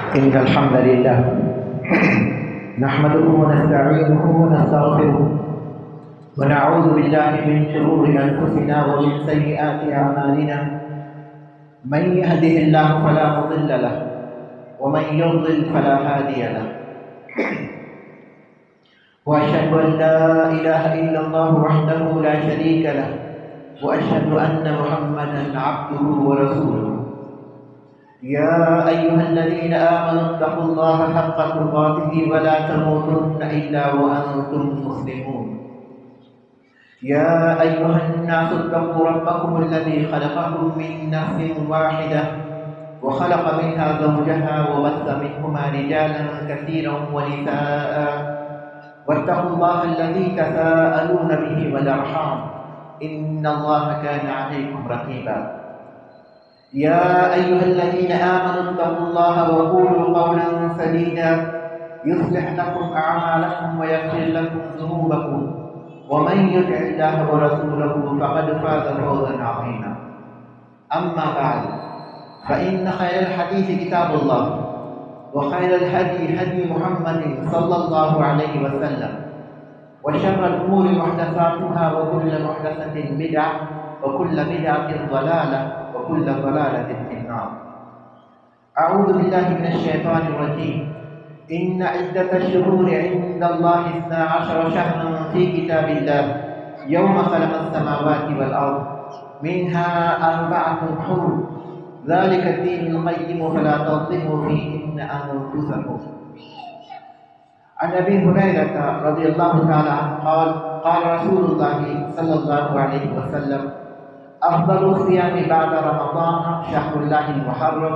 إن الحمد لله نحمده ونستعينه ونستغفره ونعوذ بالله من شرور أنفسنا ومن سيئات أعمالنا. من يهده الله فلا مضل له ومن يضلل فلا هادي له. وأشهد أن لا إله إلا الله وحده لا شريك له وأشهد أن محمدا عبده ورسوله. يا أيها الذين آمنوا اتقوا الله حق تقاته ولا تموتن إلا وأنتم مسلمون. يا أيها الناس اتقوا ربكم الذي خلقكم من نفس واحدة وخلق منها زوجها وبث منهما رجالا كثيرا ونساء واتقوا الله الذي تساءلون به والأرحام إن الله كان عليكم رقيبا. يا أيها الذين آمنوا اتقوا الله وقولوا قولا سديدا يصلح لكم أعمالكم ويغفر لكم ذنوبكم ومن يطع الله ورسوله فقد فاز فوزا عظيما. أما بعد فإن خير الحديث كتاب الله وخير الهدي هدي محمد صلى الله عليه وسلم وشر الأمور محدثاتها وكل محدثة بدعة وكل بدعة ضلالة وكل ضلالة في النار. أعوذ بالله من الشيطان الرجيم. إن عدة الشهور عند الله 12 شهرا في كتاب الله يوم خلق السماوات والأرض منها 4 حرم ذلك الدين القيم فلا تظلموا فيهن أنفسكم. عن أبي هريرة رضي الله تعالى عنه قال قال رسول الله صلى الله عليه وسلم أفضل الصيام بعد رمضان شهر الله المحرم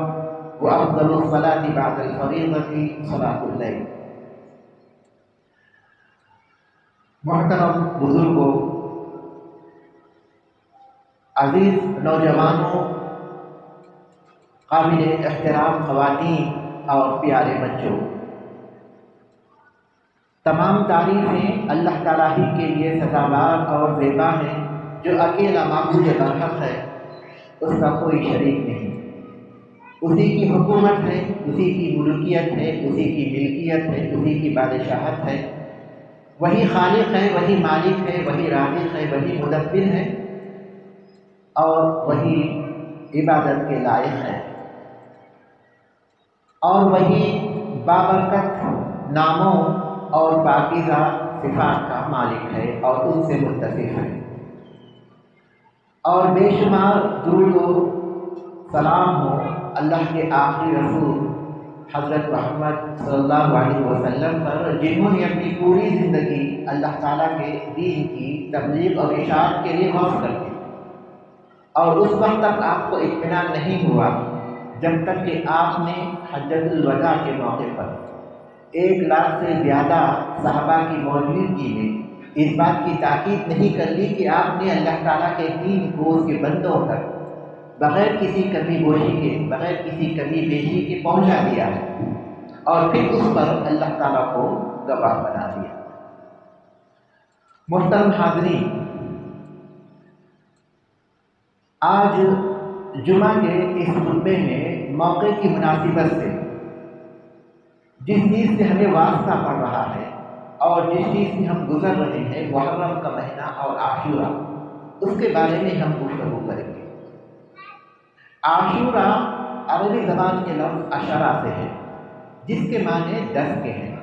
وأفضل الصلاة بعد الفريضة صلاة الليل. محترم بزرگوں، عزیز نوجوانوں، قابل احترام خواتین اور پیارے بچوں، تمام تعریفیں اللہ تعالیٰ ہی کے لیے سزاوار اور زیبا ہیں، جو اکیلا معبود برحق ہے، اس کا کوئی شریک نہیں۔ اسی کی حکومت ہے، اسی کی ملکیت ہے، اسی کی ملکیت ہے، اسی کی بادشاہت ہے۔ وہی خالق ہے، وہی مالک ہے، وہی رازق ہے، وہی مدبر ہے اور وہی عبادت کے لائق ہے، اور وہی بابرکت ناموں اور پاکیزہ صفات کا مالک ہے اور ان سے متصف ہے۔ اور بے شمار درود و سلام ہو اللہ کے آخری رسول حضرت محمد صلی اللہ علیہ وسلم پر، جنہوں نے اپنی پوری زندگی اللہ تعالیٰ کے دین کی تبلیغ اور اشاعت کے لیے وقف کر دی، اور اس وقت تک آپ کو اطمینان نہیں ہوا جب تک کہ آپ نے حجۃ الوداع کے موقع پر 1 لاکھ سے زیادہ صحابہ کی موجودگی میں اس بات کی تاکید نہیں کر لی کہ آپ نے اللہ تعالیٰ کے دین کو اس کے بندوں تک بغیر کسی کمی گوشی کے، بغیر کسی کمی بیشی کے پہنچا دیا ہے، اور پھر اس پر اللہ تعالیٰ کو گواہ بنا دیا۔ محترم حاضرین، آج جمعہ کے اس خطبے میں موقع کی مناسبت سے جس چیز سے ہمیں واسطہ پڑ رہا ہے اور جس چیز سے ہم گزر رہے ہیں، محرم کا مہینہ اور عاشورہ، اس کے بارے میں ہم گفتگو کریں گے۔ عاشورہ عربی زبان کے لفظ عشرہ سے ہے، جس کے معنی 10 کے ہیں،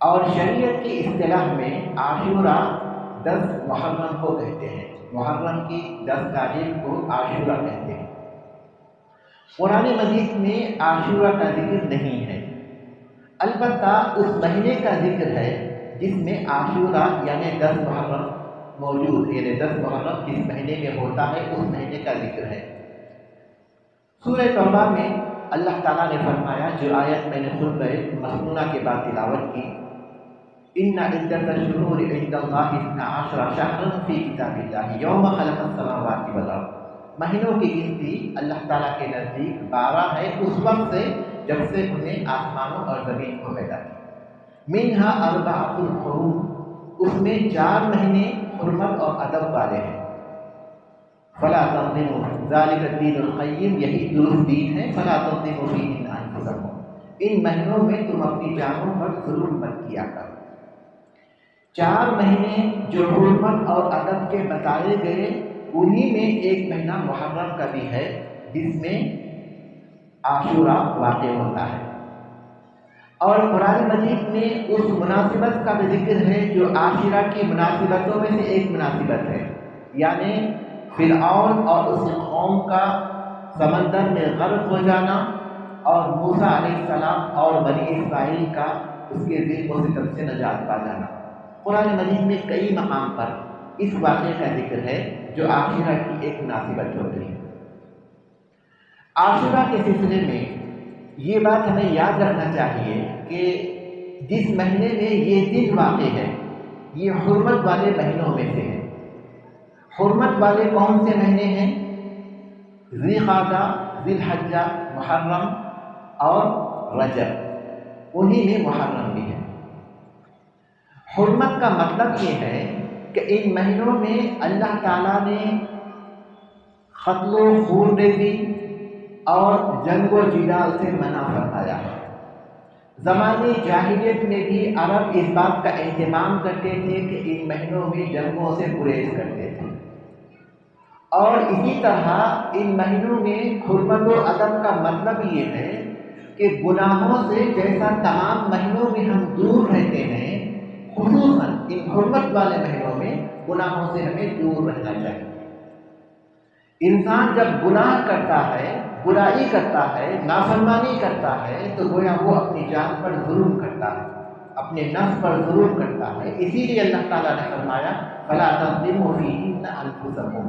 اور شریعت کی اصطلاح میں عاشورہ 10 محرم کو کہتے ہیں۔ محرم کی 10 تاریخ کو عاشورہ کہتے ہیں۔ قرآن مجید میں عاشورہ کا ذکر نہیں ہے، البتہ اس مہینے کا ذکر ہے جس میں عاشورہ یعنی 10 محرم موجود، یعنی 10 محرم جس مہینے میں ہوتا ہے اس مہینے کا ذکر ہے۔ سورہ توبہ میں اللہ تعالیٰ نے فرمایا، جو آیت میں نے خطبہ مسنونہ کے بعد تلاوت کی، ان عدۃ الشہور عند اللہ 12 شہرا فی کتاب اللہ یوم خلق السماوات والارض، مہینوں کی گنتی اللہ تعالیٰ کے نزدیک 12 ہے، اس وقت سے جب سے انہیں آسمانوں اور زمین کو پیدا کیا۔ منہا 4 حرم، اس میں 4 مہینے حرمت اور ادب والے ہیں۔ فلا تظلموا ذلك الدین القیم، یہی درست دین ہے، فلا تظلموا فیہن انفسکم، ان مہینوں میں تم اپنی جانوں پر ظلم مت کیا کرو۔ 4 مہینے جو حرمت اور ادب کے بتائے گئے، انہی میں ایک مہینہ محرم کا بھی ہے جس میں عاشورہ واقع ہوتا ہے، اور قرآن مجید میں اس مناسبت کا بھی ذکر ہے جو عاشورہ کی مناسبتوں میں سے ایک مناسبت ہے، یعنی فرعون اور اس قوم کا سمندر میں غرق ہو جانا، اور موسیٰ علیہ السلام اور بنی اسرائیل کا اس کے ظلم و ستم سے نجات پا جانا۔ قرآن مجید میں کئی مقام پر اس واقعے کا ذکر ہے جو عاشورہ کی ایک مناسبت ہوتی ہے۔ عاشورہ کے سلسلے میں یہ بات ہمیں یاد رکھنا چاہیے کہ جس مہینے میں یہ دن واقع ہے یہ حرمت والے مہینوں میں سے ہے۔ حرمت والے کون سے مہینے ہیں؟ ذی قعدہ، ذی الحجہ، محرم اور رجب، انہی میں محرم بھی ہے۔ حرمت کا مطلب یہ ہے کہ ان مہینوں میں اللہ تعالیٰ نے قتل و خون ریزی اور جنگ و جدال سے منع فرمایا ہے۔ زمانے جاہلیت میں بھی عرب اس بات کا اہتمام کرتے تھے کہ ان مہینوں میں جنگوں سے گریز کرتے تھے، اور اسی طرح ان مہینوں میں حرمت و ادب کا مطلب یہ ہے کہ گناہوں سے جیسا تمام مہینوں میں ہم دور رہتے ہیں، خصوصاً ان حرمت والے مہینوں میں گناہوں سے ہمیں دور رہنا چاہیے۔ انسان جب گناہ کرتا ہے، برائی کرتا ہے، نافرمانی کرتا ہے، تو گویا وہ اپنی جان پر ظلم کرتا ہے، اپنے نفس پر ظلم کرتا ہے۔ اسی لیے اللہ تعالیٰ نے فرمایا فَلَا تَظْلِمُوا فِيهِنَّ أَنفُسَكُمْ،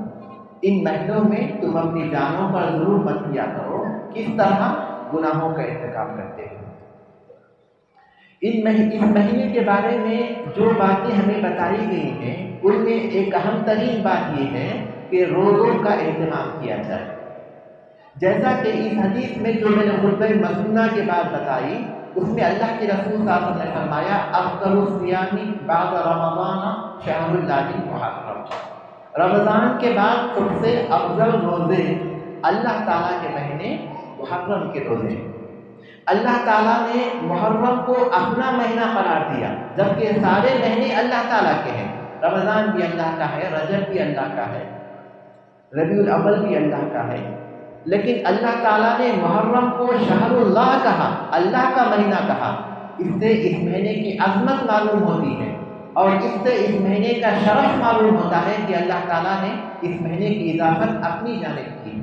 ان مہینوں میں تم اپنی جانوں پر ظلم مت کیا کرو۔ کس طرح؟ گناہوں کا ارتکاب کرتے ہیں۔ اس مہینے کے بارے میں جو باتیں ہمیں بتائی گئی ہیں ان میں ایک اہم ترین بات یہ ہے کہ روزوں کا اہتمام کیا جائے، جیسا کہ اس حدیث میں جو میں نے خطبہ مسنونہ کے بعد بتائی، اس میں اللہ کے رسول صلی اللہ علیہ وسلم نے فرمایا افضل الصیام بعد رمضان شہر اللہ المحرم، رمضان کے بعد سب سے افضل روزے اللہ تعالیٰ کے مہینے محرم کے روزے ہیں۔ اللہ تعالیٰ نے محرم کو اپنا مہینہ قرار دیا، جبکہ سارے مہینے اللہ تعالیٰ کے ہیں۔ رمضان بھی اللہ کا ہے، رجب بھی اللہ کا ہے، ربیع الاول بھی اللہ کا ہے، لیکن اللہ تعالیٰ نے محرم کو شہر اللہ کہا، اللہ کا مہینہ کہا۔ اس سے اس مہینے کی عظمت معلوم ہوتی ہے، اور اس سے اس مہینے کا شرف معلوم ہوتا ہے کہ اللہ تعالیٰ نے اس مہینے کی اضافت اپنی جانب کی۔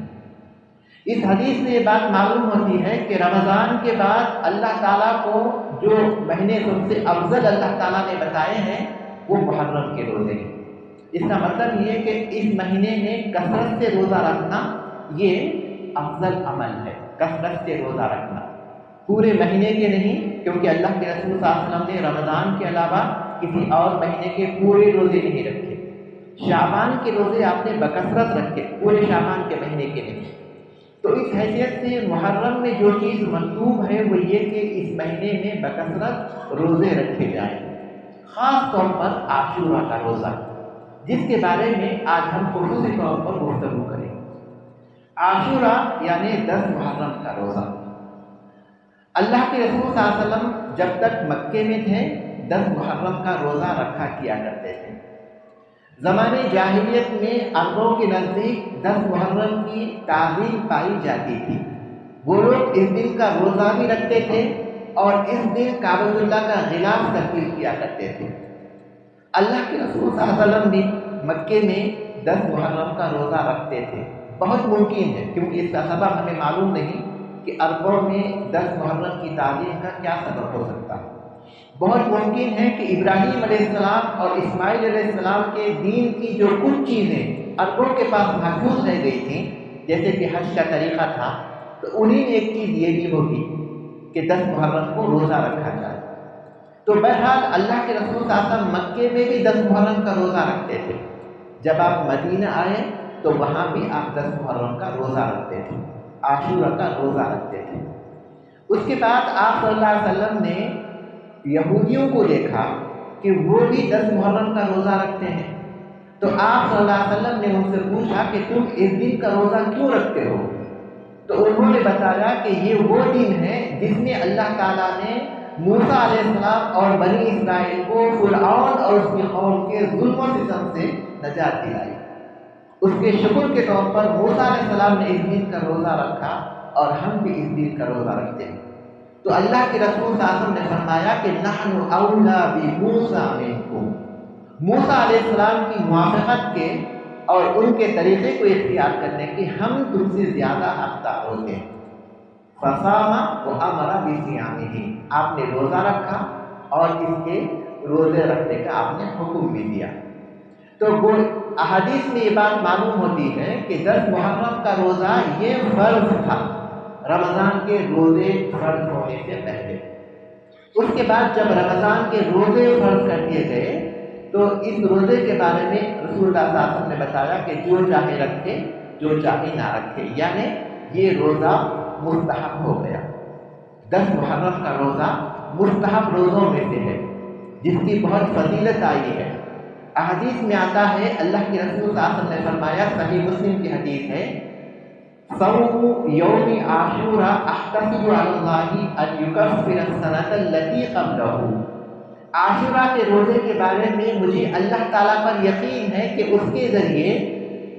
اس حدیث سے یہ بات معلوم ہوتی ہے کہ رمضان کے بعد اللہ تعالیٰ کو جو مہینے سب سے افضل اللہ تعالیٰ نے بتائے ہیں وہ محرم کے روزے ہیں۔ اس کا مطلب یہ کہ اس مہینے میں کثرت سے روزہ رکھنا یہ افضل عمل ہے، کثرت سے روزہ رکھنا، پورے مہینے کے نہیں، کیونکہ اللہ کے رسول صلی اللہ علیہ وسلم نے رمضان کے علاوہ کسی اور مہینے کے پورے روزے نہیں رکھے۔ شعبان کے روزے آپ نے بکثرت رکھے، پورے شعبان کے مہینے کے نہیں۔ تو اس حیثیت سے محرم میں جو چیز مطلوب ہے وہ یہ کہ اس مہینے میں بکثرت روزے رکھے جائیں، خاص طور پر عاشورہ کا روزہ، جس کے بارے میں آج ہم خصوصی طور پر گفتگو کریں۔ عاشورہ یعنی 10 محرم کا روزہ۔ اللہ کے رسول صلی اللہ علیہ وسلم جب تک مکے میں تھے 10 محرم کا روزہ رکھا کیا کرتے تھے۔ زمانے جاہلیت میں عربوں کے نزدیک 10 محرم کی تعظیم پائی جاتی تھی، وہ لوگ اس دن کا روزہ بھی رکھتے تھے اور اس دن کعبۃ اللہ کا غلاف تحویل کیا کرتے تھے۔ اللہ کے رسول صلی اللہ علیہ وسلم بھی مکے میں 10 محرم کا روزہ رکھتے تھے۔ بہت ممکن ہے، کیونکہ اس کا سبب ہمیں معلوم نہیں کہ عربوں میں 10 محرم کی تعظیم کا کیا سبب ہو سکتا ہے۔ بہت ممکن ہے کہ ابراہیم علیہ السلام اور اسماعیل علیہ السلام کے دین کی جو کچھ چیزیں عربوں کے پاس محفوظ رہ گئی تھیں، جیسے کہ حج کا طریقہ تھا، تو انہیں ایک چیز یہ بھی ہوگی کہ 10 محرم کو روزہ رکھا جائے۔ تو بہرحال اللہ کے رسول صلی اللہ علیہ وسلم مکے میں بھی 10 محرم کا روزہ رکھتے تھے۔ جب آپ مدینہ آئے تو وہاں بھی آپ 10 محرم کا روزہ رکھتے تھے، عاشورہ کا روزہ رکھتے تھے۔ اس کے بعد آپ صلی اللہ علیہ وسلم نے یہودیوں کو دیکھا کہ وہ بھی 10 محرم کا روزہ رکھتے ہیں، تو آپ صلی اللہ علیہ وسلم نے ان سے پوچھا کہ تم اس دن کا روزہ کیوں رکھتے ہو؟ تو انہوں نے بتایا کہ یہ وہ دن ہے جس میں اللہ تعالیٰ نے موسیٰ علیہ السلام اور بنی اسرائیل کو فرعون اور اس کی قوم کے ظلم و ستم سے نجات دلائی۔ اس کے شکر کے طور پر موسیٰ علیہ السلام نے اس دن کا روزہ رکھا اور ہم بھی اس دن کا روزہ رکھتے ہیں۔ تو اللہ کے رسول صلی اللہ علیہ وسلم نے فرمایا کہ نحن اولا بموسیٰ منکم، موسیٰ علیہ السلام کی موافقت کے اور ان کے طریقے کو اختیار کرنے کی ہم تم سے زیادہ حقدار ہوتے ہیں۔ فصام وامر بصیامہ، آپ نے روزہ رکھا اور اس کے روزے رکھنے کا آپ نے حکم بھی دیا۔ تو وہ احادیث میں یہ بات معلوم ہوتی ہے کہ 10 محرم کا روزہ یہ فرض تھا، رمضان کے روزے فرض ہونے سے پہلے۔ اس کے بعد جب رمضان کے روزے فرض کر دیے گئے تو اس روزے کے بارے میں رسول اللہ صلی اللہ علیہ وسلم نے بتایا کہ جو چاہے رکھے جو چاہے نہ رکھے، یعنی یہ روزہ مستحب ہو گیا۔ 10 محرم کا روزہ مستحب روزوں میں سے ہے جس کی بہت فضیلت آئی ہے۔ احادیث میں آتا ہے، اللہ کے رسول صلی اللہ علیہ وسلم نے فرمایا، صحیح مسلم کی حدیث ہے، صوم یوم عاشوراء احتسب علی اللہ ان یکفر السنۃ التي قبلہ، عاشوراء کے روزے کے بارے میں مجھے اللہ تعالیٰ پر یقین ہے کہ اس کے ذریعے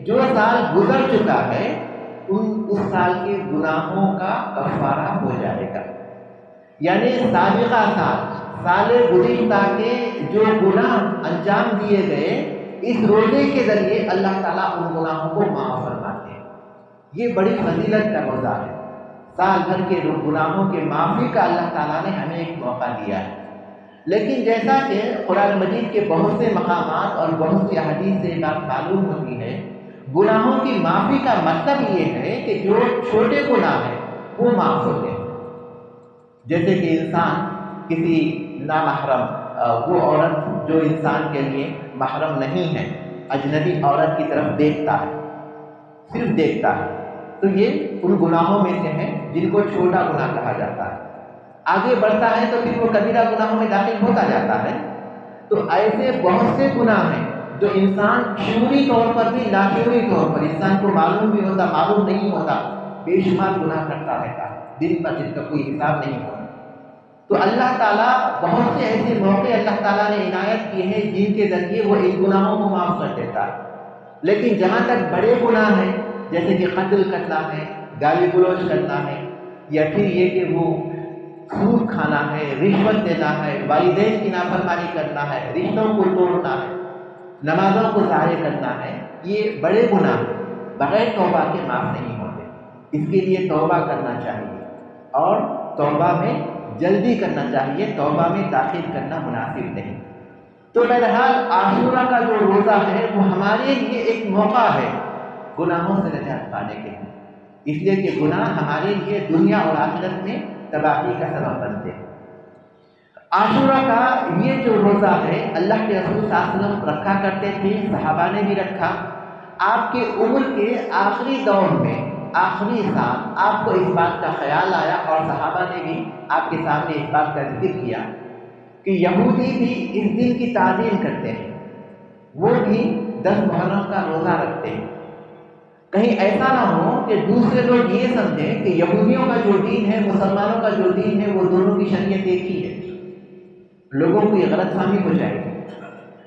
جو سال گزر چکا ہے اس سال کے گناہوں کا کفارہ ہو جائے گا۔ یعنی سابقہ سال گزشتہ کے جو گناہ انجام دیے گئے اس روزے کے ذریعے اللہ تعالیٰ ان گناہوں کو معاف فرماتے ہیں۔ یہ بڑی فضیلت کا روزہ ہے، سال بھر کے گناہوں کے معافی کا اللہ تعالیٰ نے ہمیں ایک موقع دیا ہے۔ لیکن جیسا کہ قرآن مجید کے بہت سے مقامات اور بہت سی احادیث سے بات معلوم ہوتی ہے، گناہوں کی معافی کا مطلب یہ ہے کہ جو چھوٹے گناہ ہیں وہ معاف ہوتے ہیں۔ جیسے کہ انسان کسی نامحرم وہ عورت جو انسان کے لیے محرم نہیں ہے، اجنبی عورت کی طرف دیکھتا ہے، صرف دیکھتا ہے، تو یہ ان گناہوں میں سے ہیں جن کو چھوٹا گناہ کہا جاتا ہے۔ آگے بڑھتا ہے تو پھر وہ کبیرہ گناہوں میں داخل ہوتا جاتا ہے۔ تو ایسے بہت سے گناہ ہیں جو انسان شعوری طور پر بھی لاشعوری طور پر، انسان کو معلوم بھی ہوتا معلوم نہیں ہوتا، بے شمار گناہ کرتا رہتا ہے دن پر، جن کا کوئی حساب نہیں ہوتا۔ تو اللہ تعالیٰ بہت سے ایسے موقع اللہ تعالیٰ نے عنایت کیے ہیں جن کے ذریعے وہ ان گناہوں کو معاف کر دیتا ہے۔ لیکن جہاں تک بڑے گناہ ہیں جیسے کہ قتل کرنا ہے، گالی گلوچ کرنا ہے، یا پھر یہ کہ وہ سود کھانا ہے، رشوت دینا ہے، والدین کی نافرمانی کرنا ہے، رشتوں کو توڑنا ہے، نمازوں کو ضائع کرنا ہے، یہ بڑے گناہ بغیر توبہ کے معاف نہیں ہوتے۔ اس کے لیے توبہ کرنا چاہیے اور توبہ میں جلدی کرنا چاہیے، توبہ میں تاخیر کرنا مناسب نہیں۔ تو بہرحال عاشوراء کا جو روزہ ہے وہ ہمارے لیے ایک موقع ہے گناہوں سے نجات پانے کے لیے، اس لیے کہ گناہ ہمارے لیے دنیا اور آخرت میں تباہی کا سبب بنتے ہیں۔ عاشوراء کا یہ جو روزہ ہے اللہ کے رسول صلی اللہ علیہ وسلم رکھا کرتے تھے، صحابہ نے بھی رکھا۔ آپ کے عمر کے آخری دور میں، آخری سال آپ کو اس بات کا خیال آیا اور صحابہ نے بھی آپ کے سامنے اس بات کا ذکر کیا کہ یہودی بھی اس دن کی تعظیم کرتے ہیں، وہ بھی 10 محرم کا روزہ رکھتے ہیں۔ کہیں ایسا نہ ہو کہ دوسرے لوگ یہ سمجھیں کہ یہودیوں کا جو دین ہے، مسلمانوں کا جو دین ہے، وہ دونوں کی شریعت ایک ہی ہے، لوگوں کو یہ غلط فہمی ہو جائے گی۔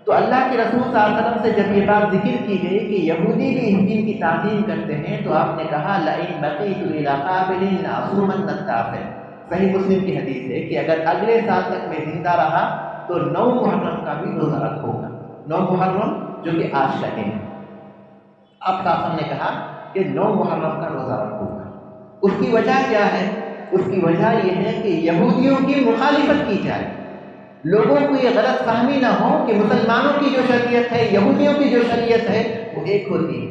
تو اللہ کے رسول صلی اللہ علیہ وسلم سے جب یہ بات ذکر کی گئی کہ یہودی بھی اس دن کی تعظیم کرتے ہیں تو آپ نے کہا لئن بقیت الی قابل لأصومن التاسع، صحیح مسلم کی حدیث ہے کہ اگر اگلے سال تک میں زندہ رہا تو 9 محرم کا بھی روزہ رکھوں گا۔ 9 محرم جو کہ آج کا دن ہے، اب صاحب نے کہا کہ 9 محرم کا روزہ رکھوں گا۔ اس کی وجہ کیا ہے؟ اس کی وجہ یہ ہے کہ یہودیوں کی مخالفت کی جائے، لوگوں کو یہ غلط فہمی نہ ہو کہ مسلمانوں کی جو شریعت ہے، یہودیوں کی جو شریعت ہے وہ ایک ہوتی ہے۔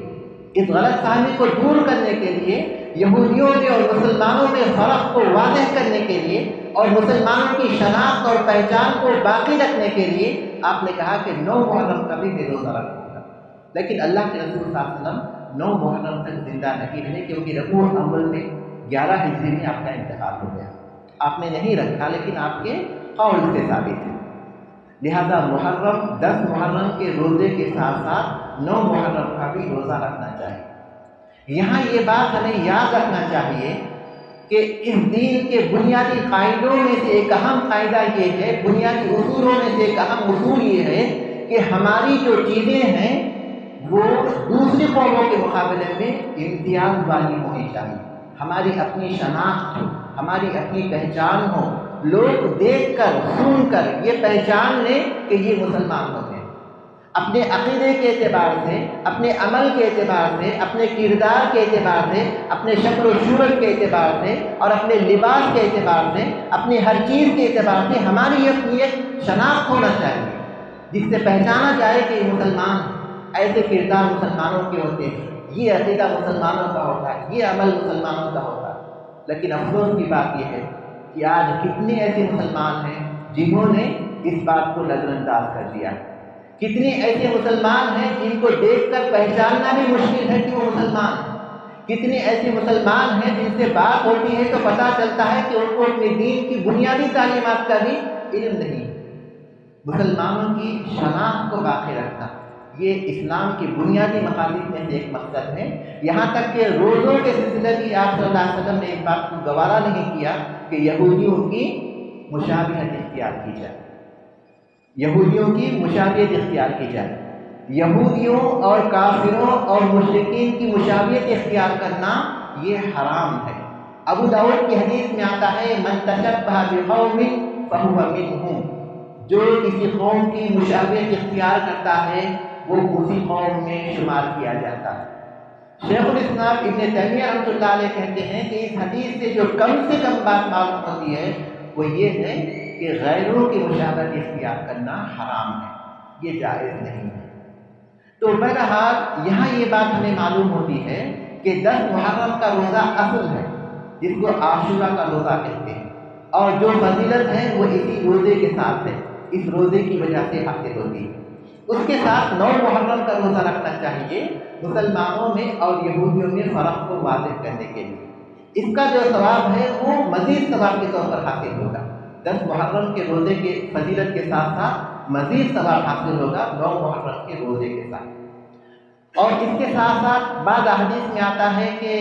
اس غلط فہمی کو دور کرنے کے لیے، یہودیوں میں اور مسلمانوں میں فرق کو واضح کرنے کے لیے اور مسلمانوں کی شناخت اور پہچان کو باقی رکھنے کے لیے آپ نے کہا کہ 9 محرم کا بھی میں روزہ رکھوں گا۔ لیکن اللہ کے رسول صلی اللہ علیہ وسلم 9 محرم تک زندہ نہیں رہے کیونکہ ربیع الاول میں 11 ہجری میں آپ کا انتقال ہو گیا۔ آپ نے نہیں رکھا لیکن آپ کے قول سے ثابت ہے۔ لہذا محرم 10 محرم کے روزے کے ساتھ ساتھ 9 محرم کا بھی روزہ رکھنا چاہیے۔ یہاں یہ بات ہمیں یاد رکھنا چاہیے کہ اس دین کے بنیادی قاعدوں میں سے ایک اہم قاعدہ یہ ہے، بنیادی اصولوں میں سے ایک اہم اصول یہ ہے کہ ہماری جو چیزیں ہیں وہ دوسری قوموں کے مقابلے میں امتیاز والی ہونی چاہیے، ہماری اپنی شناخت ہو، ہماری اپنی پہچان ہو، لوگ دیکھ کر سن کر یہ پہچان لیں کہ یہ مسلمان ہوتے ہیں، اپنے عقیدے کے اعتبار سے، اپنے عمل کے اعتبار سے، اپنے کردار کے اعتبار سے، اپنے شکل و صورت کے اعتبار سے اور اپنے لباس کے اعتبار سے، اپنی ہر چیز کے اعتبار سے ہماری اپنی ایک شناخت ہونا چاہیے جس سے پہچانا جائے کہ یہ مسلمان، ایسے کردار مسلمانوں کے ہوتے ہیں، یہ عقیدہ مسلمانوں کا ہوتا ہے، یہ عمل مسلمانوں کا ہوتا ہے۔ لیکن افسوس کی بات یہ ہے کہ آج کتنے ایسے مسلمان ہیں جنہوں نے اس بات کو نظر انداز کر دیا، کتنے ایسے مسلمان ہیں جن کو دیکھ کر پہچاننا بھی مشکل ہے کہ وہ مسلمان ہیں، کتنے ایسے مسلمان ہیں جن سے بات ہوتی ہے تو پتہ چلتا ہے کہ ان کو اپنے دین کی بنیادی تعلیمات کا بھی علم نہیں۔ مسلمانوں کی شناخت کو باقی رکھنا یہ اسلام کی بنیادی مقاصد میں سے ایک مقصد ہے، یہاں تک کہ روزوں کے سلسلے کی آپ صلی اللہ علیہ وسلم نے اس بات کو گوارا نہیں کیا کہ یہودیوں کی مشابہت اختیار کی جائے، یہودیوں کی مشابہت اختیار کی جائے، یہودیوں اور کافروں اور مشرکین کی مشابہت اختیار کرنا یہ حرام ہے۔ ابو داؤد کی حدیث میں آتا ہے من تشبہ بقوم فہو منہم، جو کسی قوم کی مشابہت اختیار کرتا ہے وہ اسی قوم میں شمار کیا جاتا ہے۔ شیخ الاسلام ابن تیمیہ رحمۃ اللہ علیہ کہتے ہیں کہ اس حدیث سے جو کم سے کم بات معلوم ہوتی ہے وہ یہ ہے کہ غیروں کی مشابہت اختیار کرنا حرام ہے، یہ جائز نہیں ہے۔ تو بہرحال یہاں یہ بات ہمیں معلوم ہوتی ہے کہ 10 محرم کا روزہ اصل ہے جس کو عاشورہ کا روزہ کہتے ہیں، اور جو فضیلت ہے وہ اسی روزے کے ساتھ ہے، اس روزے کی وجہ سے حاصل ہوتی ہے۔ اس کے ساتھ 9 محرم کا روزہ رکھنا چاہیے مسلمانوں میں اور یہودیوں میں فرق کو واضح کرنے کے لیے، اس کا جو ثواب ہے وہ مزید ثواب کے طور پر حاصل ہوگا۔ 10 محرم کے روزے کے فضیلت کے ساتھ ساتھ مزید ثواب حاصل ہوگا 9 محرم کے روزے کے ساتھ۔ اور اس کے ساتھ ساتھ بعض احادیث میں آتا ہے کہ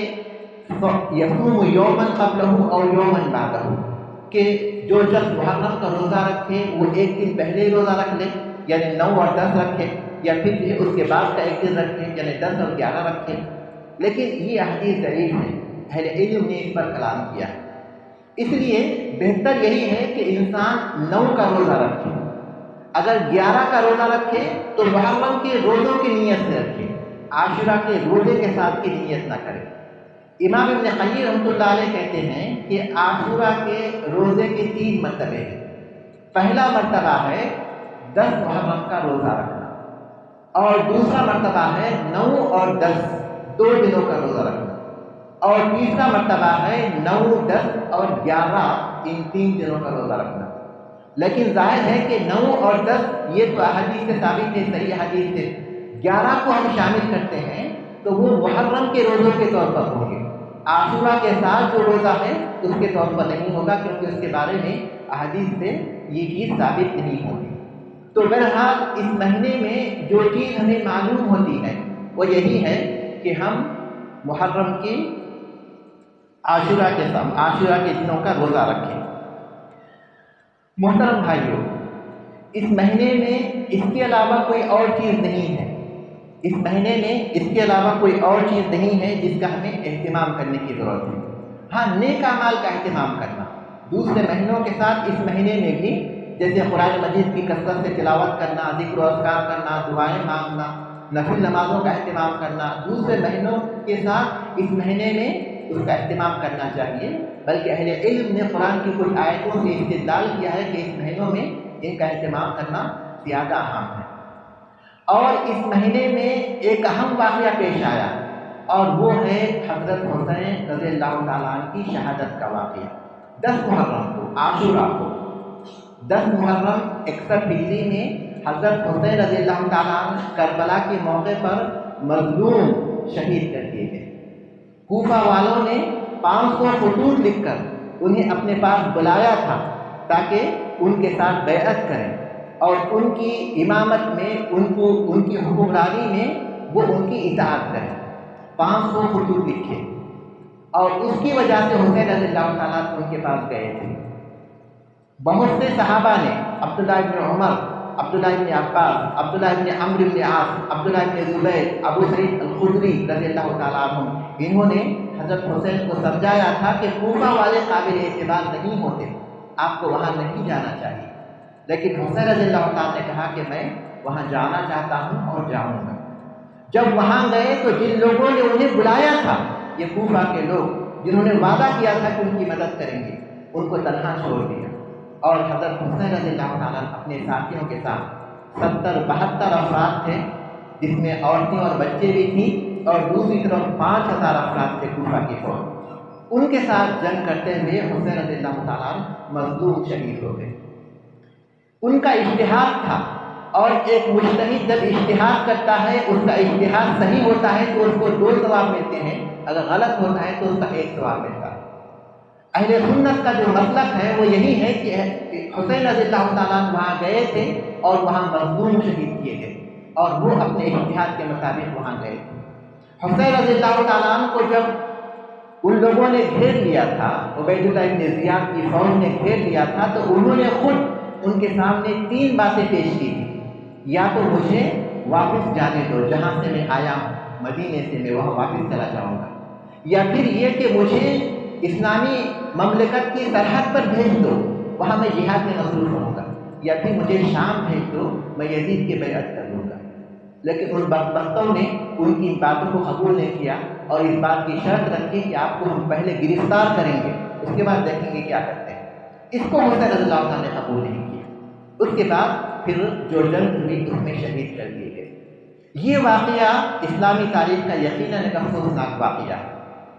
یصوم یومن قبلہ اور یومن بعدہ، کہ جو شخص محرم کا روزہ رکھے وہ ایک دن پہلے ہی روزہ رکھ لے، یعنی 9 اور 10 رکھے، یا پھر اس کے بعد کا ایک دن رکھے یعنی 10 اور 11 رکھے۔ لیکن یہ حدیث ضعیف ہے، اہل علم نے اس پر کلام کیا ہے، اس لیے بہتر یہی ہے کہ انسان 9 کا روزہ رکھے، اگر 11 کا روزہ رکھے تو محرم کے روزوں کی نیت سے رکھے، عاشورہ کے روزے کے ساتھ کی نیت نہ کرے۔ امام ابن قیم رحمۃ اللہ علیہ کہتے ہیں کہ عاشورہ کے روزے کے 3 مرتبے ہیں۔ پہلا مرتبہ ہے 10 محرم کا روزہ رکھنا، اور دوسرا مرتبہ ہے 9 اور 10 2 دنوں کا روزہ رکھنا، اور تیسرا مرتبہ ہے 9، 10 اور 11 ان 3 دنوں کا روزہ رکھنا۔ لیکن ظاہر ہے کہ 9 اور 10 یہ تو احادیث سے ثابت ہے، صحیح حدیث سے 11 کو ہم شامل کرتے ہیں تو وہ محرم کے روزوں کے طور پر ہوں گے، عاشورہ کے ساتھ جو روزہ ہے اس کے طور پر نہیں ہوگا، کیونکہ اس کے بارے میں احادیث سے یہ چیز ثابت نہیں ہوتی۔ تو بہرحال اس مہینے میں جو چیز ہمیں معلوم ہوتی ہے وہ یہی ہے کہ ہم محرم کی عاشورہ کے دنوں کا روزہ رکھیں۔ محترم بھائیوں، اس مہینے میں اس کے علاوہ کوئی اور چیز نہیں ہے، اس مہینے میں اس کے علاوہ کوئی اور چیز نہیں ہے جس کا ہمیں اہتمام کرنے کی ضرورت ہے۔ ہاں، نیک اعمال کا اہتمام کرنا دوسرے مہینوں کے ساتھ اس مہینے میں بھی، جیسے قرآن مجید کی کثرت سے تلاوت کرنا، ذکر و اذکار کرنا، دعائیں مانگنا، نفل نمازوں کا اہتمام کرنا، دوسرے مہینوں کے ساتھ اس مہینے میں اس کا اہتمام کرنا چاہیے۔ بلکہ اہل علم نے قرآن کی کچھ آیتوں سے استدلال کیا ہے کہ اس مہینوں میں ان کا اہتمام کرنا زیادہ اہم ہے۔ اور اس مہینے میں ایک اہم واقعہ پیش آیا، اور وہ ہے حضرت حسین رضی اللہ تعالیٰ عنہ کی شہادت کا واقعہ۔ 10 محرم کو، عاشورہ کو، 10 محرم 61 ہجری میں حضرت حسین رضی اللہ تعالیٰ عنہ کربلا کے موقع پر مظلوم شہید کر دیے گئے۔ کوفہ والوں نے 500 خطوط لکھ کر انہیں اپنے پاس بلایا تھا تاکہ ان کے ساتھ بیعت کریں اور ان کی امامت میں، ان کی حکمرانی میں وہ ان کی اطاعت کریں۔ 500 خطوط لکھے، اور اس کی وجہ سے حسین رضی اللہ تعالیٰ ان کے پاس گئے تھے۔ بہت سے صحابہ نے، عبداللہ بن عمر، عبداللہ بن عباس، عبداللہ بن عمرو بن عاص، عبداللہ بن زبیر، ابو سعید الخدری رضی اللہ تعالیٰ عنہ، انہوں نے حضرت حسین کو سمجھایا تھا کہ کوفہ والے قابل اعتبار نہیں ہوتے، آپ کو وہاں نہیں جانا چاہیے، لیکن حسین رضی اللہ تعالیٰ نے کہا کہ میں وہاں جانا چاہتا ہوں اور جاؤں گا۔ جب وہاں گئے تو جن لوگوں نے انہیں بلایا تھا، یہ کوفہ کے لوگ جنہوں نے وعدہ کیا تھا کہ ان کی مدد کریں گے، ان کو تنہا چھوڑ دیا، اور حضرت حسین رضی اللہ تعالیٰ اپنے ساتھیوں کے ساتھ 72 افراد تھے، جس میں عورتیں اور بچے بھی تھیں، اور دوسری طرف 5000 افراد تھے کوفہ کی فوج۔ ان کے ساتھ جنگ کرتے ہوئے حسین رضی اللہ تعالیٰ مظلوم شہید ہو گئے۔ ان کا اجتہاد تھا، اور ایک مجتہد جب اجتہاد کرتا ہے، اس کا اجتہاد صحیح ہوتا ہے تو اس کو 2 ثواب ملتے ہیں، اگر غلط ہوتا ہے تو اس کا 1 ثواب ملتا ہے۔ اہل سنت کا جو مسلک ہے وہ یہی ہے کہ حسین رضی اللہ تعالیٰ وہاں گئے تھے اور وہاں مظلوم شہید کیے گئے، اور وہ اپنے اجتہاد کے مطابق وہاں گئے تھے۔ حسین رضی اللہ تعالیٰ کو جب ان لوگوں نے گھیر لیا تھا، عبید اللہ بن زیاد کی فوج نے گھیر لیا تھا، تو انہوں نے خود ان کے سامنے 3 باتیں پیش کی تھی: یا تو مجھے واپس جانے دو، جہاں سے میں آیا ہوں مدینے سے میں وہاں واپس چلا جاؤں گا، یا پھر یہ کہ مجھے اسلامی مملکت کی سرحد پر بھیج دو، وہاں میں جہاد میں مصروف ہوں گا، یا پھر مجھے شام بھیج دو، میں یزید کی بیعت کر لوں گا۔ لیکن ان بدبختوں نے ان کی باتوں کو قبول نہیں کیا، اور اس بات کی شرط رکھی کہ آپ کو ہم پہلے گرفتار کریں گے، اس کے بعد دیکھیں گے کیا کرتے ہیں۔ اس کو حسین رضی اللہ عنہ نے قبول نہیں کیا۔ اس کے بعد پھر جو جنگ ہوئی اس میں شہید کر دیے گئے۔ یہ واقعہ اسلامی تاریخ کا یقیناً ایک افسوسناک واقعہ ہے،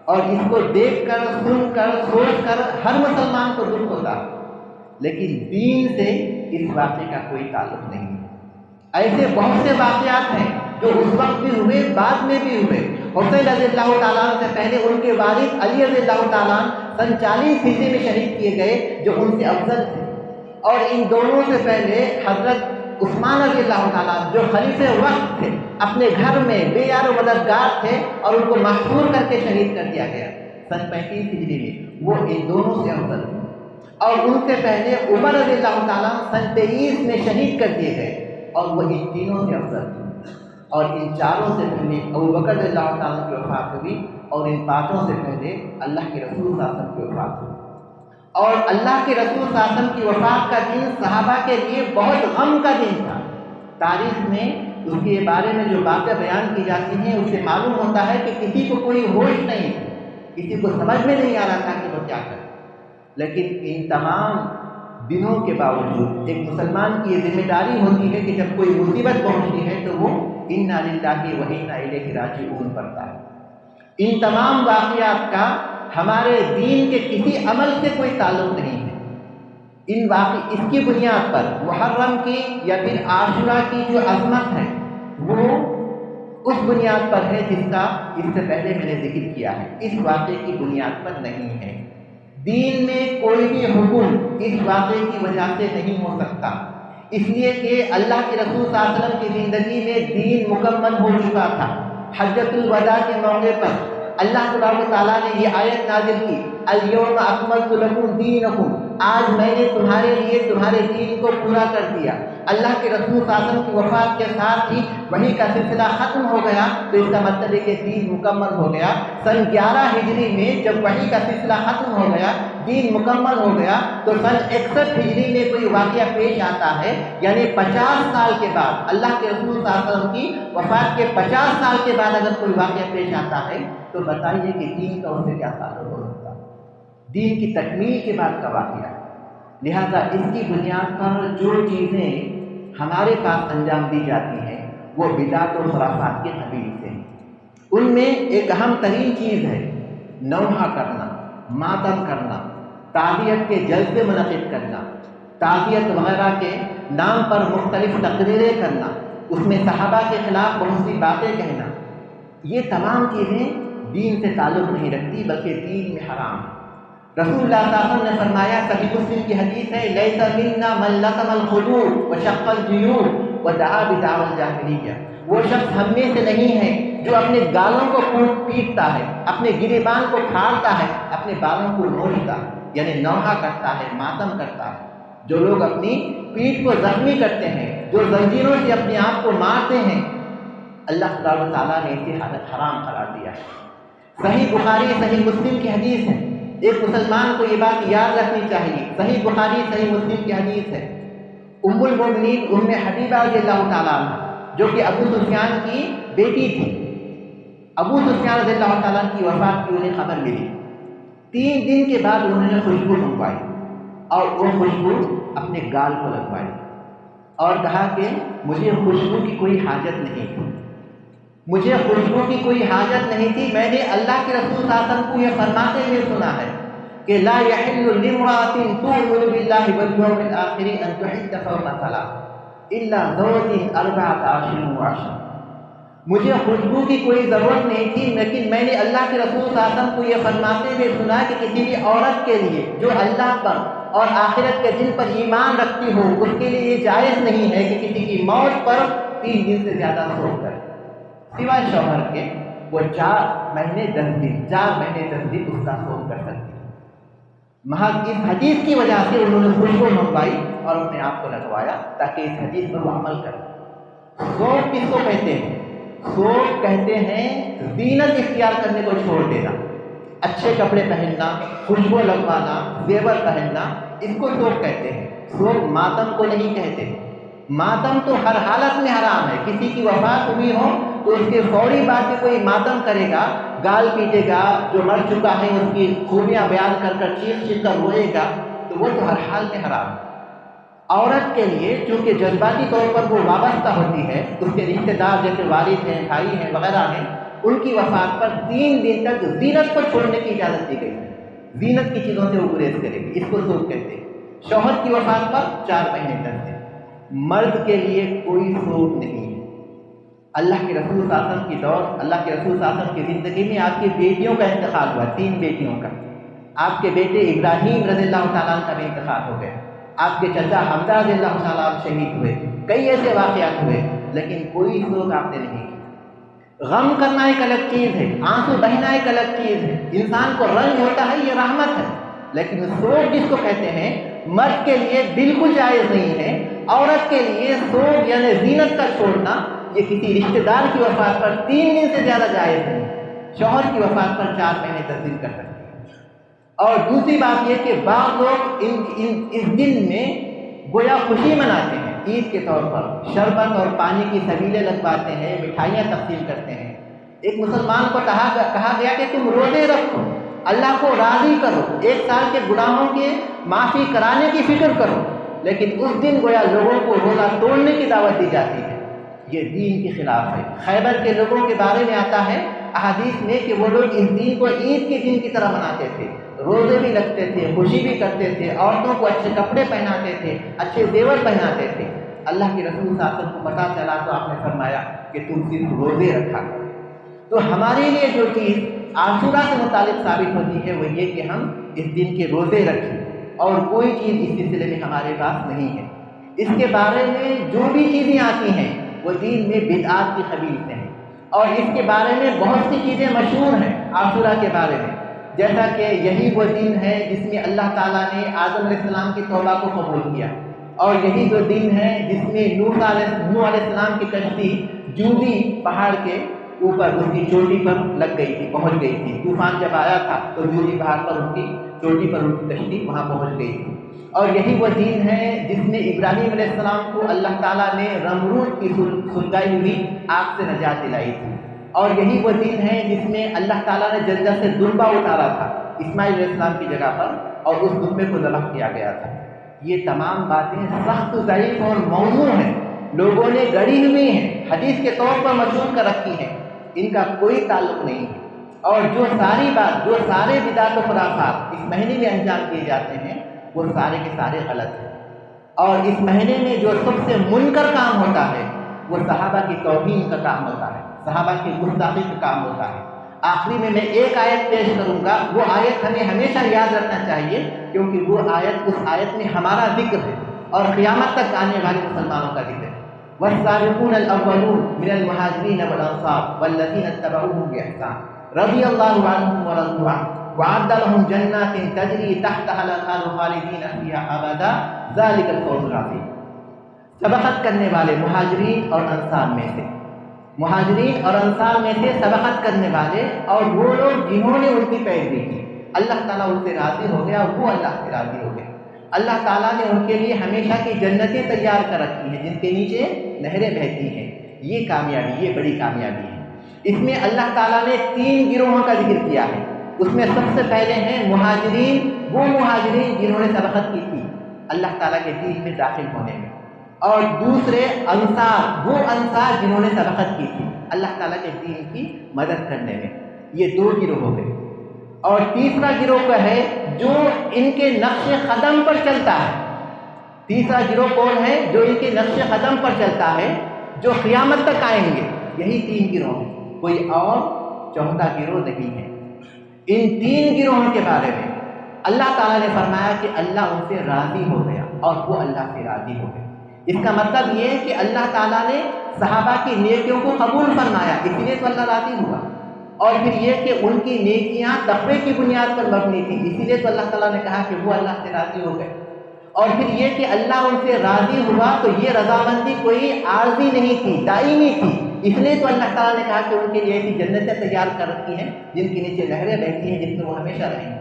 اور اس کو دیکھ کر، سن کر، سوچ کر ہر مسلمان کو دکھ ہوتا ہے، لیکن دین سے اس واقعے کا کوئی تعلق نہیں ہے۔ ایسے بہت سے واقعات ہیں جو اس وقت بھی ہوئے، بعد میں بھی ہوئے۔ حسین رضی اللہ تعالیٰ سے پہلے ان کے والد علی رضی اللہ تعالیٰ سن 40 ہجری میں شہید کیے گئے، جو ان سے افضل تھے، اور ان دونوں سے پہلے حضرت عثمان رضی اللہ تعالیٰ جو خلیفہ وقت تھے، اپنے گھر میں بے یار و مددگار تھے، اور ان کو محصور کر کے شہید کر دیا گیا سن 35 ہجری میں، وہ ان دونوں سے افضل تھے۔ اور ان سے پہلے عمر رضی اللہ تعالیٰ سن 23 میں شہید کر دیے گئے، اور وہ ان تینوں سے افضل تھے۔ اور ان چاروں سے پہلے ابوبکر رضی اللہ تعالیٰ کی وفات ہوئی، اور ان 5 سے پہلے اللہ کے رسول صلی اللہ علیہ وسلم کی وفات ہوئی۔ اور اللہ کے رسول صلی اللہ علیہ وسلم کی وفات کا دن صحابہ کے لیے بہت غم کا دن تھا۔ تاریخ میں اس کے بارے میں جو باتیں بیان کی جاتی ہیں، اس سے معلوم ہوتا ہے کہ کسی کو کوئی ہوش نہیں تھی، کسی کو سمجھ میں نہیں آ رہا تھا کہ وہ کیا کرے۔ لیکن ان تمام دنوں کے باوجود ایک مسلمان کی یہ ذمہ داری ہوتی ہے کہ جب کوئی مصیبت پہنچتی ہے تو وہ انا للہ و انا الیہ راجعون پڑھتا ہے۔ ان تمام واقعات کا ہمارے دین کے کسی عمل سے کوئی تعلق نہیں ہے۔ اس کی بنیاد پر محرم کی یا پھر عاشورہ کی جو عظمت ہے، وہ اس بنیاد پر ہے جس کا اس سے پہلے میں نے ذکر کیا ہے، اس واقعے کی بنیاد پر نہیں ہے۔ دین میں کوئی بھی حکم اس واقعے کی وجہ سے نہیں ہو سکتا، اس لیے کہ اللہ کے رسول صلی اللہ علیہ وسلم کی زندگی میں دین مکمل ہو چکا تھا۔ حجۃ الوداع کے موقع پر اللہ تبارک و تعالیٰ نے یہ آیت نازل کی، الیوم اکملت لکم دینکم، آج میں نے تمہارے لیے تمہارے دین کو پورا کر دیا۔ اللہ کے رسول صلی اللہ علیہ وسلم کی وفات کے ساتھ ہی وحی کا سلسلہ ختم ہو گیا، تو اس کا مطلب ہے کہ دین مکمل ہو گیا۔ سن 11 ہجری میں جب وحی کا سلسلہ ختم ہو گیا، دین مکمل ہو گیا، تو سن 61 ہجری میں کوئی واقعہ پیش آتا ہے، یعنی 50 سال کے بعد، اللہ کے رسول صلی اللہ علیہ وسلم کی وفات کے 50 سال کے بعد اگر کوئی واقعہ پیش آتا ہے تو بتائیے کہ دین کا اس سے کیا تعلق ہو سکتا ہے؟ دین کی تکمیل کے بعد کا واقعہ۔ لہذا اس کی بنیاد پر جو چیزیں ہمارے پاس انجام دی جاتی ہیں وہ بدعت و خرافات کے قبیل سے ہیں۔ ان میں ایک اہم ترین چیز ہے نوحہ کرنا، ماتم کرنا، تعزیت کے جلسے منعقد کرنا، تعزیت وغیرہ کے نام پر مختلف تقریریں کرنا، اس میں صحابہ کے خلاف بہت سی باتیں کہنا، یہ تمام چیزیں دین سے تعلق نہیں رکھتی بلکہ دین میں حرام ہے۔ رسول اللہ صلی اللہ علیہ وسلم نے فرمایا، صحیح مسلم کی حدیث ہے، لیس منا من لطم الخدور وشق الجیوب ودعا بدعوى الجاہلیہ، وہ شخص ہم میں سے نہیں ہے جو اپنے گالوں کو پیٹتا ہے، اپنے گریبان کو پھاڑتا ہے، اپنے بالوں کو نوچتا ہے، یعنی نوحہ کرتا ہے، ماتم کرتا ہے۔ جو لوگ اپنی پیٹھ کو زخمی کرتے ہیں، جو زنجیروں سے اپنے آپ کو مارتے ہیں، اللہ تبارک و تعالیٰ نے اسے حرام قرار دیا ہے۔ صحیح بخاری صحیح مسلم کی حدیث ہے، ایک مسلمان کو یہ بات یاد رکھنی چاہیے۔ صحیح بخاری صحیح مسلم کی حدیث ہے، ام المؤمنین ام حبیبہ رضی اللہ تعالیٰ عنہ، جو کہ ابو سفیان کی بیٹی تھی، ابو سفیان رضی اللہ تعالیٰ عنہ کی وفات کی انہیں خبر ملی۔ 3 دن کے بعد انہوں نے خوشبو منگوائی اور وہ خوشبو اپنے گال کو لگوائی اور کہا کہ مجھے خوشبو کی کوئی حاجت نہیں تھی، مجھے خوشبو کی کوئی حاجت نہیں تھی۔ میں نے اللہ کے رسول صلی اللہ علیہ وسلم کو یہ فرماتے ہوئے سنا ہے کہ لا يحل لامرأة تؤمن بالله واليوم الآخر أن تحد فوق 3 إلا زوج 14 أشهر وعشرا۔ مجھے خوشبو کی کوئی ضرورت نہیں تھی، لیکن میں نے اللہ کے رسول صلی اللہ علیہ وسلم کو یہ فرماتے ہوئے سنا کہ کسی بھی عورت کے لیے جو اللہ پر اور آخرت کے دن پر ایمان رکھتی ہو، اس کے لیے یہ جائز نہیں ہے کہ کسی کی موت پر 3 دن سے زیادہ سوگ کرے، سوائے شوہر کے وہ 4 مہینے 10 دن 4 مہینے 10 دن اس کا سوگ کر سکتی ہے۔ محض اس حدیث کی وجہ سے انہوں نے خوشبو منگوائی اور اپنے آپ کو لگوایا تاکہ اس حدیث پر وہ عمل کرے۔ سوگ کس کو کہتے ہیں؟ سوگ کہتے ہیں زینت اختیار کرنے کو چھوڑ دینا، اچھے کپڑے پہننا، خوشبو لگوانا، زیور پہننا، اس کو سوگ کہتے ہیں۔ سوگ ماتم کو نہیں کہتے۔ ماتم تو ہر حالت میں حرام ہے۔ کسی کی وفات ہوئی ہو تو اس کے فوری بعد کوئی ماتم کرے گا، گال پیٹے گا، جو مر چکا ہے اس کی خوبیاں بیان کر کر چیخ چیخ کر روئے گا، تو وہ تو ہر حال میں حرام ہے۔ عورت کے لیے چونکہ جذباتی طور پر وہ وابستہ ہوتی ہے، اس کے رشتہ دار جیسے والد ہیں، بھائی ہیں وغیرہ ہیں، ان کی وفات پر 3 دن تک زینت کو چھوڑنے کی اجازت دی گئی ہے۔ زینت کی چیزوں سے وہ گریز کرے گی، اس کو سوگ کہتے ہیں۔ شوہر کی وفات پر 4 مہینے تک ہے۔ مرد کے لیے کوئی سوگ نہیں ہے۔ اللہ کے رسول صلی اللہ علیہ وسلم کی دور، اللہ کے رسول صلی اللہ علیہ وسلم کی زندگی میں آپ کی بیٹیوں کا انتقال ہوا، 3 بیٹیوں کا۔ آپ کے بیٹے ابراہیم رضی اللہ تعالیٰ عنہ کا بھی انتقال ہو گیا، آپ کے چچا حمزہ رضی اللہ تعالیٰ عنہ شہید ہوئے، کئی ایسے واقعات ہوئے، لیکن کوئی سوگ آپ نے نہیں کیا۔ غم کرنا ایک الگ چیز ہے، آنسو بہنا ایک الگ چیز ہے، انسان کو رنج ہوتا ہے، یہ رحمت ہے، لیکن سوگ جس کو کہتے ہیں مرد کے لیے بالکل جائز نہیں ہے۔ عورت کے لیے سوگ یعنی زینت کا چھوڑنا یہ کسی رشتہ دار کی وفات پر 3 دن سے زیادہ جائز نہیں ہے۔ شوہر کی وفات پر 4 مہینے 10 دن کر سکتے ہیں۔ اور دوسری بات یہ کہ بعض لوگ اس دن میں گویا خوشی مناتے ہیں، عید کے طور پر شربت اور پانی کی سبیلیں لگواتے ہیں، مٹھائیاں تقسیم کرتے ہیں۔ ایک مسلمان کو کہا گیا کہ تم روزے رکھو، اللہ کو راضی کرو، 1 سال کے گناہوں کے معافی کرانے کی فکر کرو، لیکن اس دن گویا لوگوں کو روزہ توڑنے کی دعوت دی جاتی ہے۔ یہ دین کے خلاف ہے۔ خیبر کے لوگوں کے بارے میں آتا ہے احادیث میں کہ وہ لوگ اس دین کو عید کے دن کی طرح مناتے تھے، روزے بھی رکھتے تھے، خوشی بھی کرتے تھے، عورتوں کو اچھے کپڑے پہناتے تھے، اچھے زیور پہناتے تھے۔ اللہ کے رسول صلی اللہ علیہ وسلم کو پتہ چلا تو آپ نے فرمایا کہ تم صرف روزے رکھا کرو۔ تو ہمارے لیے جو چیز عاشورہ سے متعلق ثابت ہوتی ہے وہ یہ کہ ہم اس دن کے روزے رکھیں، اور کوئی چیز اس سلسلے میں ہمارے پاس نہیں ہے۔ اس کے بارے میں جو بھی چیزیں آتی ہیں وہ دین میں بدعات کی قبیل سے ہیں، اور اس کے بارے میں بہت سی چیزیں مشہور ہیں عاشورہ کے بارے میں، جیسا کہ یہی وہ دن ہے جس میں اللہ تعالیٰ نے آدم علیہ السلام کی توبہ کو قبول کیا، اور یہی وہ دن ہے جس میں نوح علیہ السلام کی کشتی جودی پہاڑ کے اوپر اس کی چوٹی پر لگ گئی تھی، پہنچ گئی تھی۔ طوفان جب آیا تھا تو جودی پہاڑ پر ان کی چوٹی پر ان کی کشتی وہاں پہنچ گئی تھی۔ اور یہی وہ دن ہے جس میں ابراہیم علیہ السلام کو اللہ تعالیٰ نے نمرود کی سلگائی ہوئی آگ سے نجات دلائی تھی۔ اور یہی وہ دن ہے جس میں اللہ تعالیٰ نے جنت سے دمبا اتارا تھا اسماعیل علیہ السلام کی جگہ پر، اور اس دمبے کو ذبح کیا گیا تھا۔ یہ تمام باتیں سخت ضعیف اور موضوع ہیں، لوگوں نے گڑھی ہوئی ہیں، حدیث کے طور پر مشہور کر رکھی ہیں، ان کا کوئی تعلق نہیں ہے۔ اور جو سارے بدعت و خرافات اس مہینے میں انجام دیے جاتے ہیں وہ سارے کے سارے غلط ہیں۔ اور اس مہینے میں جو سب سے منکر کام ہوتا ہے وہ صحابہ کی توہین کا کام ہوتا ہے، صحابہ کی گستاخی کا کام ہوتا ہے۔ آخری میں ایک آیت پیش کروں گا، وہ آیت ہمیں ہمیشہ یاد رکھنا چاہیے، کیونکہ وہ آیت اس آیت میں ہمارا ذکر ہے اور قیامت تک آنے والے مسلمانوں کا ذکر ہے۔ والسابقون الاولون من المهاجرين والانصار والذين اتبعوهم باحسان رضي الله عنهم ورضوا عنه وأعد لهم جنات تجري تحتها الأنهار خالدين فيها أبدا ذلك الفوز العظيم۔ سبقت کرنے والے مہاجرین اور انصار میں سے، مہاجرین اور انصار میں سے سبقت کرنے والے اور وہ لوگ جنہوں نے ان کی پیروی کی، اللہ تعالیٰ ان سے راضی ہو گیا اور وہ اللہ سے راضی ہو گئے۔ اللہ تعالیٰ نے ان کے لیے ہمیشہ کی جنتیں تیار کر رکھی ہیں جن کے نیچے نہریں بہتی ہیں۔ یہ کامیابی، یہ بڑی کامیابی ہے۔ اس میں اللہ تعالیٰ نے 3 گروہوں کا ذکر کیا ہے۔ اس میں سب سے پہلے ہیں مہاجرین، وہ مہاجرین جنہوں نے سبقت کی تھی اللہ تعالیٰ کے دین میں داخل ہونے میں، اور دوسرے انصار، وہ انصار جنہوں نے سبقت کی تھی اللہ تعالیٰ کے دین کی مدد کرنے میں۔ یہ 2 گروہ ہو گئے۔ اور تیسرا گروہ کا ہے جو ان کے نقش قدم پر چلتا ہے۔ تیسرا گروہ کون ہے؟ جو ان کے نقش قدم پر چلتا ہے، جو قیامت تک آئیں گے۔ یہی 3 گروہ ہیں، کوئی اور چوتھا گروہ نہیں ہے۔ ان 3 گروہوں کے بارے میں اللہ تعالیٰ نے فرمایا کہ اللہ ان سے راضی ہو گیا اور وہ اللہ سے راضی ہو گئے۔ اس کا مطلب یہ ہے کہ اللہ تعالیٰ نے صحابہ کی نیکیوں کو قبول فرمایا، اس لیے تو اللہ راضی ہوا، اور پھر یہ کہ ان کی نیکیاں تقوی کی بنیاد پر مبنی تھی، اسی لیے تو اللہ تعالیٰ نے کہا کہ وہ اللہ سے راضی ہو گئے۔ اور پھر یہ کہ اللہ ان سے راضی ہوا تو یہ رضامندی کوئی عارضی نہیں تھی، دائمی تھی، اس لیے تو اللہ تعالیٰ نے کہا کہ ان کے لیے ایسی جنتیں تیار کر رکھی ہیں جن کے نیچے نہریں بہتی ہیں، جس میں وہ ہمیشہ رہیں گے۔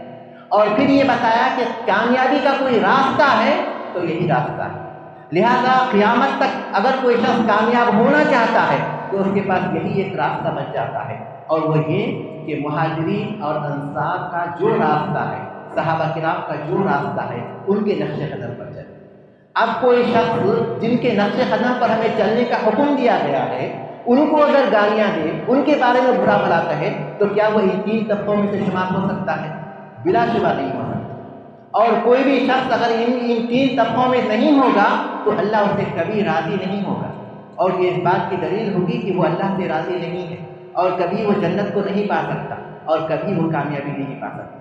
اور پھر یہ بتایا کہ کامیابی کا کوئی راستہ ہے تو یہی راستہ ہے، لہذا قیامت تک اگر کوئی شخص کامیاب ہونا چاہتا ہے تو اس کے پاس یہی ایک راستہ بن جاتا ہے، اور وہ یہ کہ مہاجرین اور انصار کا جو راستہ ہے، صحابہ کرام کا جو راستہ ہے، ان کے نقش قدم پر چلے۔ اب کوئی شخص جن کے نقش قدم پر ہمیں چلنے کا حکم دیا گیا ہے، ان کو اگر گالیاں دے، ان کے بارے میں برا بھلا کہے، تو کیا وہ ان 3 طبقوں میں سے شمار ہو سکتا ہے؟ بلا شبہ نہیں ہو سکتا۔ اور کوئی بھی شخص اگر ان 3 طبقوں میں نہیں ہوگا تو اللہ اس سے کبھی راضی نہیں ہوگا، اور یہ اس بات کی دلیل ہوگی کہ وہ اللہ سے راضی نہیں ہے، اور کبھی وہ جنت کو نہیں پا سکتا، اور کبھی وہ کامیابی نہیں پا سکتا۔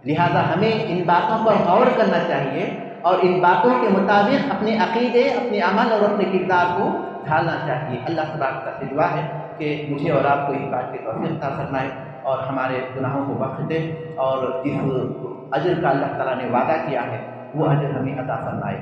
لہذا ہمیں ان باتوں پر غور کرنا چاہیے، اور ان باتوں کے مطابق اپنے عقیدے، اپنے عمل اور اپنے کردار کو ڈھالنا چاہیے۔ اللہ تبارک سے دعا ہے کہ مجھے اور آپ کو اس بات کی توفیق عطا فرمائے اور ہمارے گناہوں کو بخش دے، اور جس اجر کا اللہ تعالیٰ نے وعدہ کیا ہے وہ اجر ہمیں عطا فرمائے۔